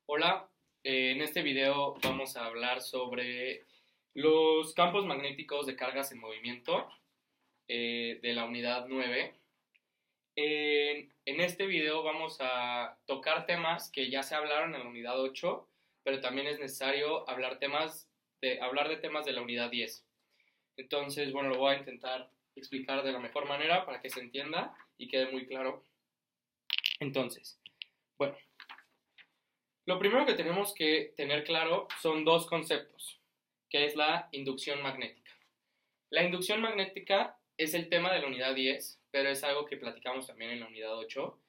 Hola, en este video vamos a hablar sobre los campos magnéticos de cargas en movimiento de la unidad 9. En este video vamos a tocar temas que ya se hablaron en la unidad 8, pero también es necesario hablar de temas de la unidad 10. Entonces, bueno, lo voy a intentar explicar de la mejor manera para que se entienda y quede muy claro. Entonces, bueno, lo primero que tenemos que tener claro son dos conceptos, que es la inducción magnética. La inducción magnética es el tema de la unidad 10, pero es algo que platicamos también en la unidad 8,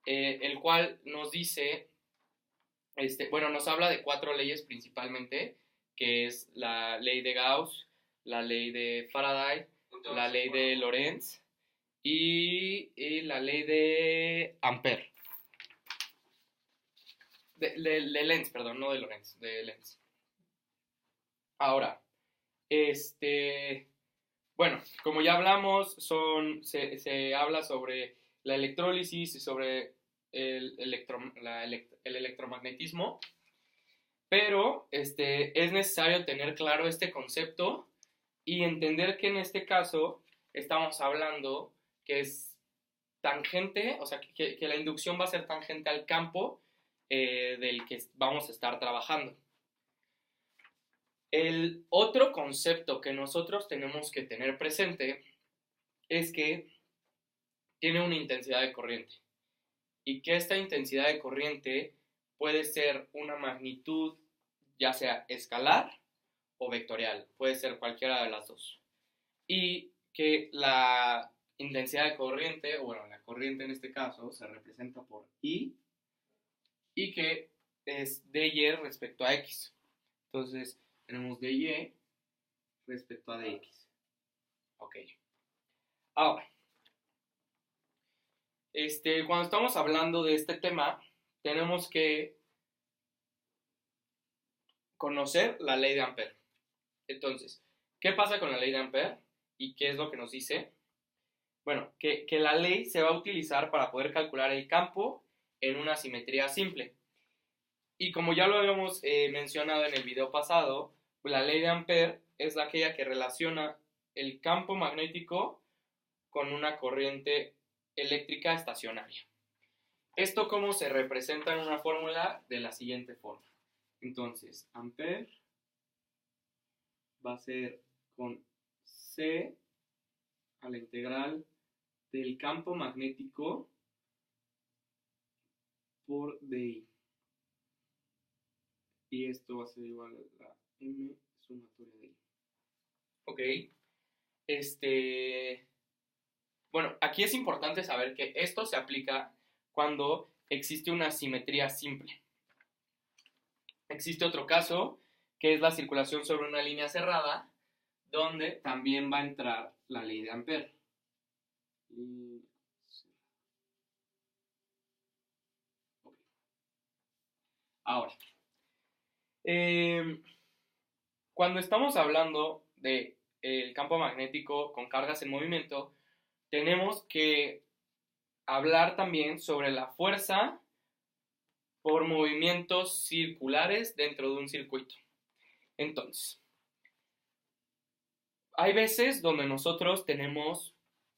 el cual nos dice, nos habla de cuatro leyes principalmente, que es la ley de Gauss, la ley de Faraday, la ley de Lorentz y la ley de Ampère. De Lenz, perdón, no de Lorentz, de Lenz. Ahora, bueno, como ya hablamos, se habla sobre la electrólisis y sobre el electromagnetismo, pero es necesario tener claro este concepto y entender que en este caso estamos hablando que es tangente, o sea, que la inducción va a ser tangente al campo del que vamos a estar trabajando. El otro concepto que nosotros tenemos que tener presente es que tiene una intensidad de corriente y que esta intensidad de corriente puede ser una magnitud ya sea escalar o vectorial, puede ser cualquiera de las dos. Y que la intensidad de corriente, o bueno, la corriente en este caso, se representa por I y que es dy respecto a x. Entonces, tenemos dy respecto a dx. Ok. Ahora, cuando estamos hablando de este tema, tenemos que conocer la ley de Ampère. Entonces, ¿qué pasa con la ley de Ampère? ¿Y qué es lo que nos dice? Bueno, que la ley se va a utilizar para poder calcular el campo en una simetría simple. Y como ya lo habíamos mencionado en el video pasado, la ley de Ampère es aquella que relaciona el campo magnético con una corriente eléctrica estacionaria. ¿Esto cómo se representa en una fórmula? De la siguiente forma. Entonces, Ampère va a ser con C a la integral del campo magnético por DI. Y esto va a ser igual a la M sumatoria de I. Ok. Bueno, aquí es importante saber que esto se aplica cuando existe una simetría simple. Existe otro caso, que es la circulación sobre una línea cerrada, donde también va a entrar la ley de Ampère. Okay. Ahora, cuando estamos hablando del campo magnético con cargas en movimiento, tenemos que hablar también sobre la fuerza por movimientos circulares dentro de un circuito. Entonces, hay veces donde nosotros tenemos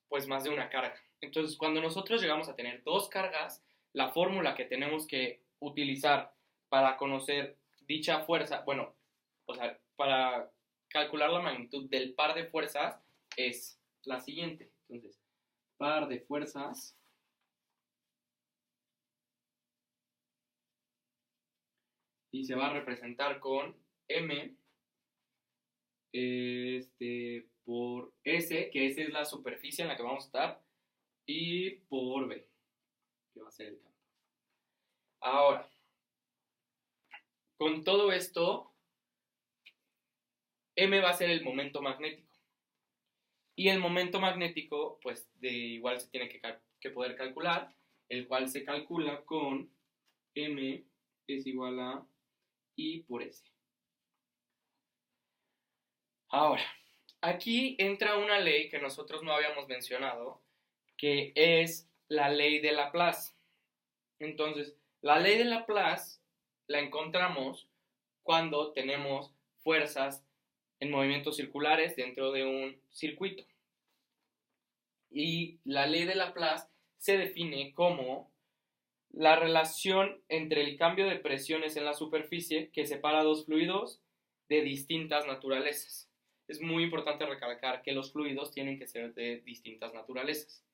pues más de una carga. Entonces, cuando nosotros llegamos a tener dos cargas, la fórmula que tenemos que utilizar para conocer dicha fuerza, bueno, o sea, para calcular la magnitud del par de fuerzas es la siguiente. Entonces, par de fuerzas y se va a representar con M por S, que S es la superficie en la que vamos a estar, y por B, que va a ser el campo. Ahora, con todo esto, M va a ser el momento magnético. Y el momento magnético, pues igual se tiene que poder calcular, el cual se calcula con M es igual a I por S. Ahora, aquí entra una ley que nosotros no habíamos mencionado, que es la ley de Laplace. Entonces, la ley de Laplace la encontramos cuando tenemos fuerzas en movimientos circulares dentro de un circuito. Y la ley de Laplace se define como la relación entre el cambio de presiones en la superficie que separa dos fluidos de distintas naturalezas. Es muy importante recalcar que los fluidos tienen que ser de distintas naturalezas.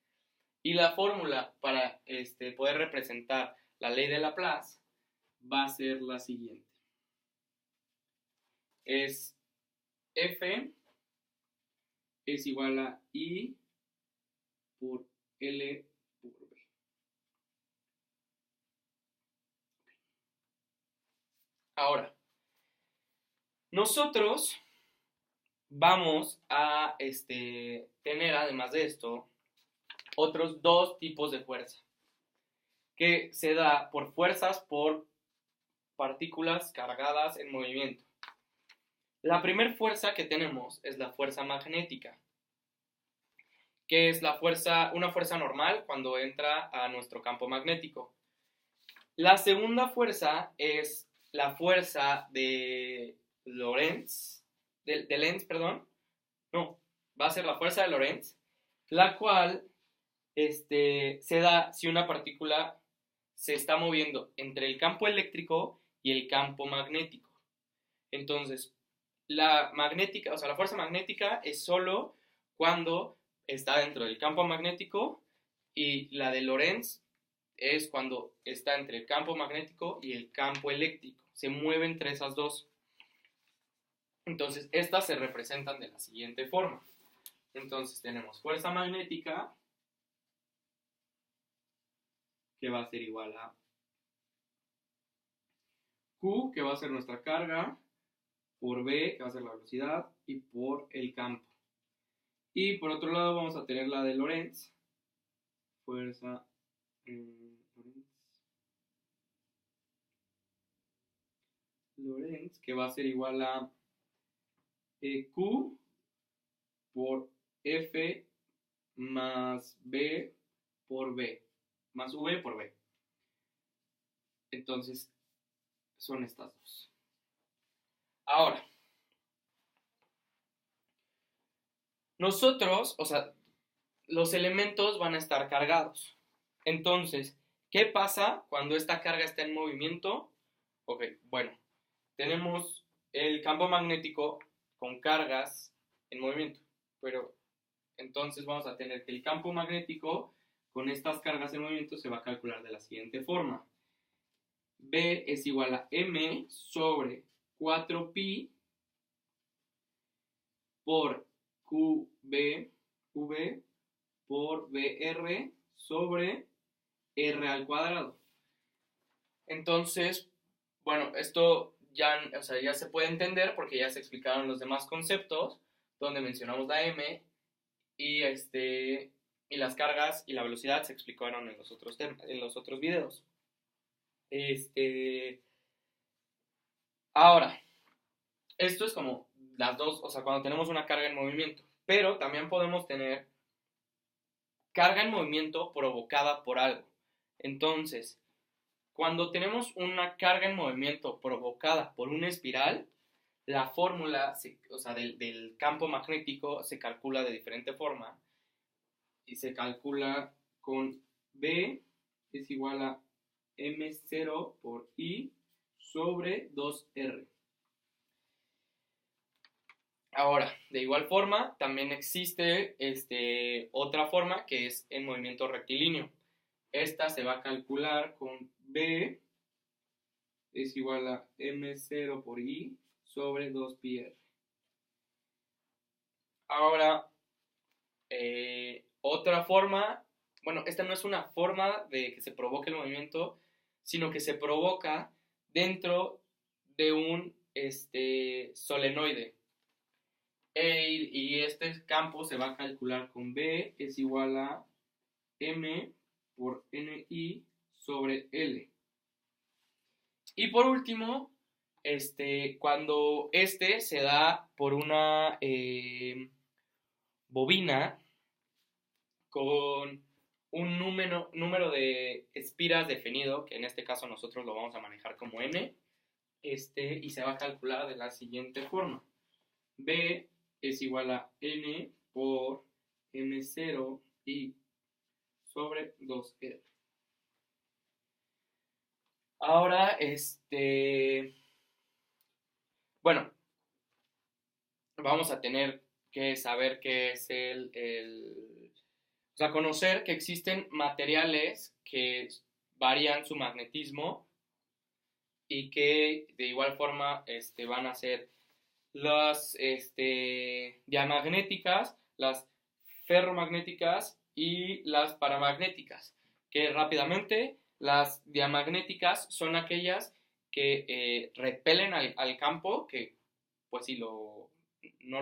Y la fórmula para poder representar la ley de Laplace va a ser la siguiente. Es F es igual a I por L por B. Ahora, nosotros vamos a tener, además de esto, otros dos tipos de fuerza, que se da por fuerzas por partículas cargadas en movimiento. La primera fuerza que tenemos es la fuerza magnética, que es una fuerza normal cuando entra a nuestro campo magnético. La segunda fuerza es la fuerza de Lorentz, va a ser la fuerza de Lorentz, la cual se da si una partícula se está moviendo entre el campo eléctrico y el campo magnético. Entonces, la fuerza magnética es solo cuando está dentro del campo magnético, y la de Lorentz es cuando está entre el campo magnético y el campo eléctrico. Se mueve entre esas dos. Entonces, estas se representan de la siguiente forma. Entonces, tenemos fuerza magnética, que va a ser igual a Q, que va a ser nuestra carga, por B, que va a ser la velocidad, y por el campo. Y por otro lado vamos a tener la de Lorentz, fuerza Lorentz, que va a ser igual a Q por F más B por B, más V por B. Entonces, son estas dos. Ahora, nosotros, los elementos van a estar cargados. Entonces, ¿qué pasa cuando esta carga está en movimiento? Ok, bueno, tenemos el campo magnético con cargas en movimiento, pero entonces vamos a tener que el campo magnético con estas cargas en movimiento se va a calcular de la siguiente forma. B es igual a M sobre 4pi por QV por BR sobre R al cuadrado. Entonces, bueno, esto ya se puede entender porque ya se explicaron los demás conceptos, donde mencionamos la M y, y las cargas y la velocidad se explicaron en los otros videos. Ahora, esto es como las dos, cuando tenemos una carga en movimiento, pero también podemos tener carga en movimiento provocada por algo. Entonces, cuando tenemos una carga en movimiento provocada por una espiral, la fórmula del campo magnético se calcula de diferente forma y se calcula con B es igual a M0 por I sobre 2R. Ahora, de igual forma, también existe otra forma que es en movimiento rectilíneo. Esta se va a calcular con B es igual a M0 por I sobre 2πr. Ahora, otra forma, bueno, esta no es una forma de que se provoque el movimiento, sino que se provoca dentro de un solenoide. Y este campo se va a calcular con B es igual a M por NI sobre L. Y por último, cuando se da por una bobina con un número de espiras definido, que en este caso nosotros lo vamos a manejar como N, y se va a calcular de la siguiente forma. B es igual a N por M0 y sobre 2R. Ahora, bueno, vamos a tener que saber qué es o sea, conocer que existen materiales que varían su magnetismo y que de igual forma van a ser las diamagnéticas, las ferromagnéticas y las paramagnéticas, que rápidamente las diamagnéticas son aquellas que repelen al campo, que pues si no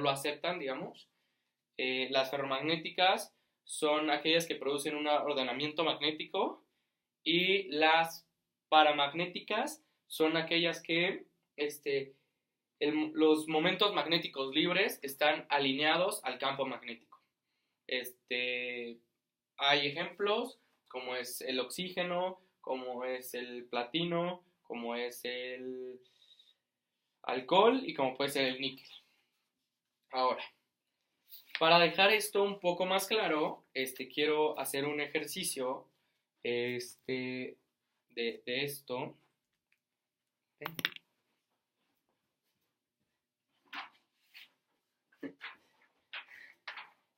lo aceptan, digamos. Las ferromagnéticas son aquellas que producen un ordenamiento magnético y las paramagnéticas son aquellas que los momentos magnéticos libres están alineados al campo magnético. Hay ejemplos como es el oxígeno, como es el platino, como es el alcohol y como puede ser el níquel. Ahora, para dejar esto un poco más claro, quiero hacer un ejercicio de esto.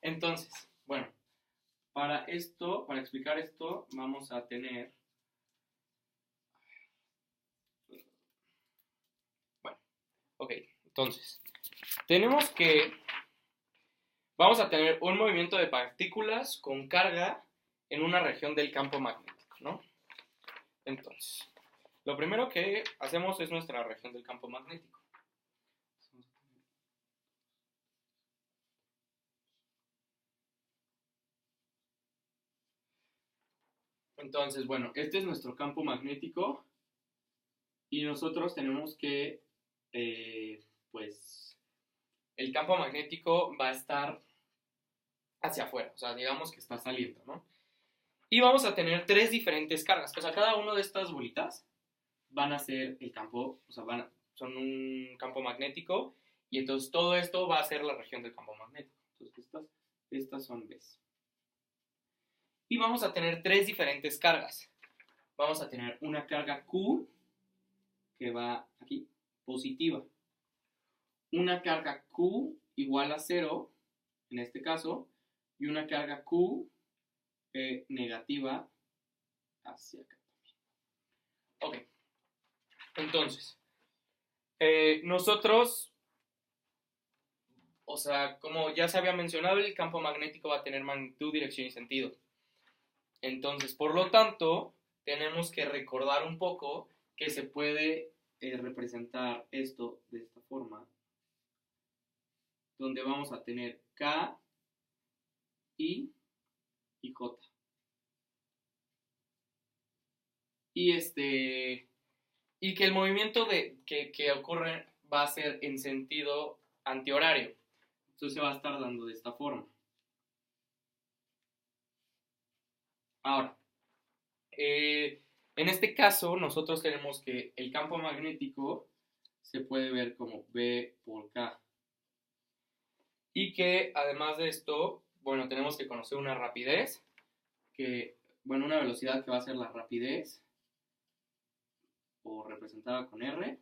Entonces, bueno, para explicar esto, vamos a tener, bueno, ok, entonces, vamos a tener un movimiento de partículas con carga en una región del campo magnético, ¿no? Entonces, lo primero que hacemos es nuestra región del campo magnético. Entonces, bueno, este es nuestro campo magnético y nosotros tenemos que, pues, el campo magnético va a estar hacia afuera, o sea, digamos que está saliendo, ¿no? Y vamos a tener tres diferentes cargas, o sea, cada una de estas bolitas van a ser el campo, o sea, son un campo magnético y entonces todo esto va a ser la región del campo magnético. Entonces, estas son Bs. Y vamos a tener tres diferentes cargas. Vamos a tener una carga Q, que va aquí, positiva. Una carga Q igual a 0, en este caso, y una carga Q negativa hacia acá. Ok, entonces, nosotros, o sea, como ya se había mencionado, el campo magnético va a tener magnitud, dirección y sentido. Entonces, por lo tanto, tenemos que recordar un poco que se puede representar esto de esta forma, donde vamos a tener K, I y J. Y que el movimiento que ocurre va a ser en sentido antihorario. Entonces se va a estar dando de esta forma. Ahora, en este caso, nosotros tenemos que el campo magnético se puede ver como B por K. Y que además de esto, bueno, tenemos que conocer una rapidez, una velocidad que va a ser la rapidez, o representada con R,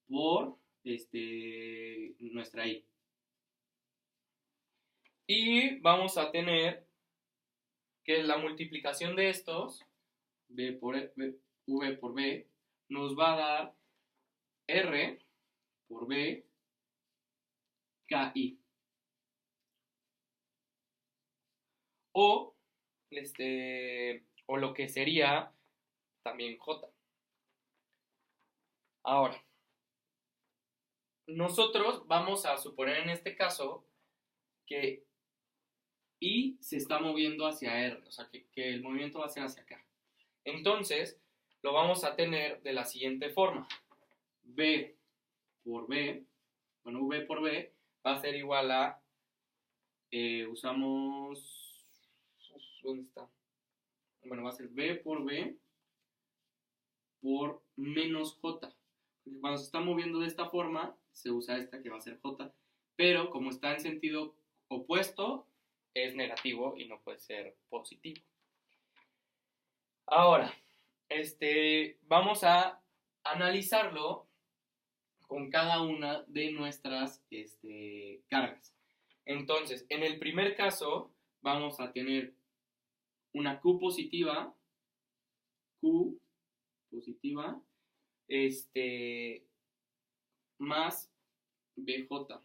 por nuestra I. Y vamos a tener que la multiplicación de estos, V por B, nos va a dar R por B, KI. O lo que sería también J. Ahora, nosotros vamos a suponer en este caso que I se está moviendo hacia R, o sea, que el movimiento va a ser hacia acá. Entonces, lo vamos a tener de la siguiente forma. B por B, bueno, V por B va a ser igual a, ¿dónde está? Bueno, va a ser B por B por menos J. cuando se está moviendo de esta forma, se usa esta que va a ser J, pero como está en sentido opuesto, es negativo y no puede ser positivo. Ahora, vamos a analizarlo con cada una de nuestras cargas. Entonces, en el primer caso, vamos a tener una Q positiva, más BJ,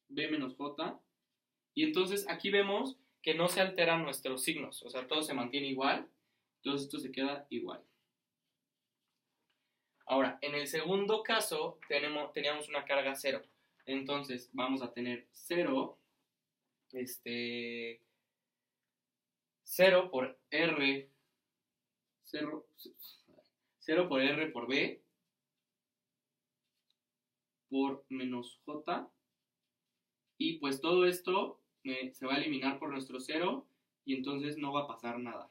B menos J, y entonces aquí vemos que no se alteran nuestros signos, o sea, todo se mantiene igual, entonces esto se queda igual. Ahora, en el segundo caso teníamos una carga 0, entonces vamos a tener 0, 0 por R, 0 por R por B, por menos J, y pues todo esto se va a eliminar por nuestro 0, y entonces no va a pasar nada.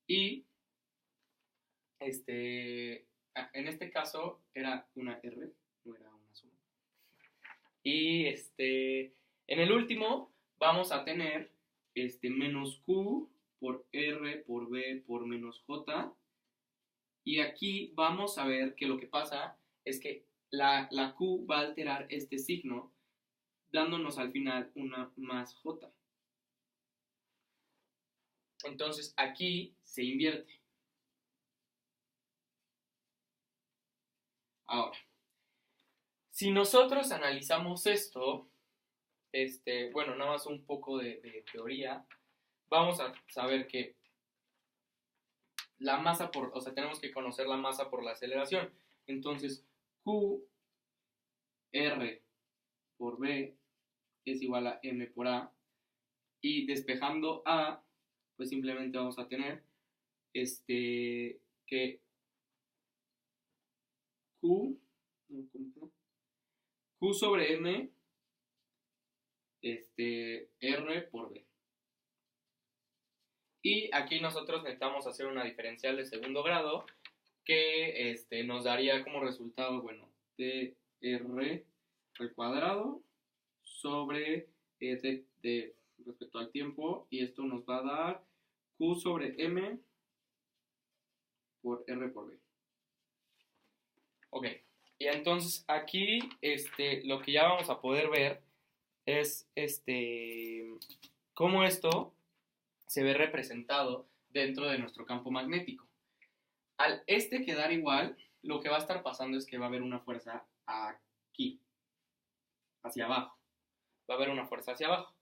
Y en este caso era una R, no era una suma. Y en el último vamos a tener menos Q por R por B por menos J. Y aquí vamos a ver que lo que pasa es que la Q va a alterar este signo, dándonos al final una más J. Entonces aquí se invierte. Ahora, si nosotros analizamos esto, bueno, nada más un poco de teoría, vamos a saber que la masa o sea, tenemos que conocer la masa por la aceleración. Entonces, Q R por B es igual a M por A. Y despejando A, pues simplemente vamos a tener que Q sobre M R por B. Y aquí nosotros necesitamos hacer una diferencial de segundo grado que nos daría como resultado, bueno, dr al cuadrado sobre de respecto al tiempo, y esto nos va a dar Q sobre M por R por B. Ok, y entonces aquí lo que ya vamos a poder ver es cómo esto se ve representado dentro de nuestro campo magnético. Al quedar igual, lo que va a estar pasando es que va a haber una fuerza aquí, hacia abajo. Va a haber una fuerza hacia abajo.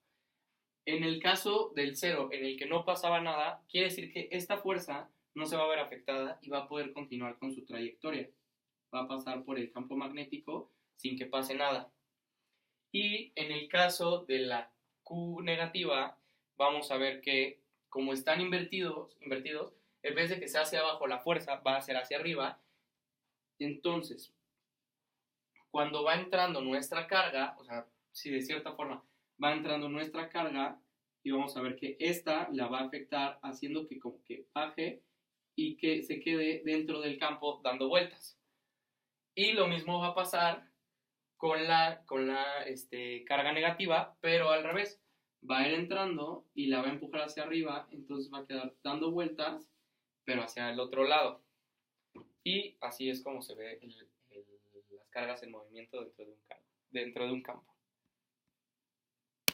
En el caso del 0, en el que no pasaba nada, quiere decir que esta fuerza no se va a ver afectada y va a poder continuar con su trayectoria. Va a pasar por el campo magnético sin que pase nada. Y en el caso de la Q negativa, vamos a ver que como están invertidos, en vez de que sea hacia abajo la fuerza, va a ser hacia arriba. Entonces, cuando va entrando nuestra carga, o sea, si de cierta forma va entrando nuestra carga, y vamos a ver que esta la va a afectar haciendo que como que baje y que se quede dentro del campo dando vueltas. Y lo mismo va a pasar con la carga negativa, pero al revés. Va a ir entrando y la va a empujar hacia arriba, entonces va a quedar dando vueltas, pero hacia el otro lado. Y así es como se ve las cargas en movimiento dentro de un campo.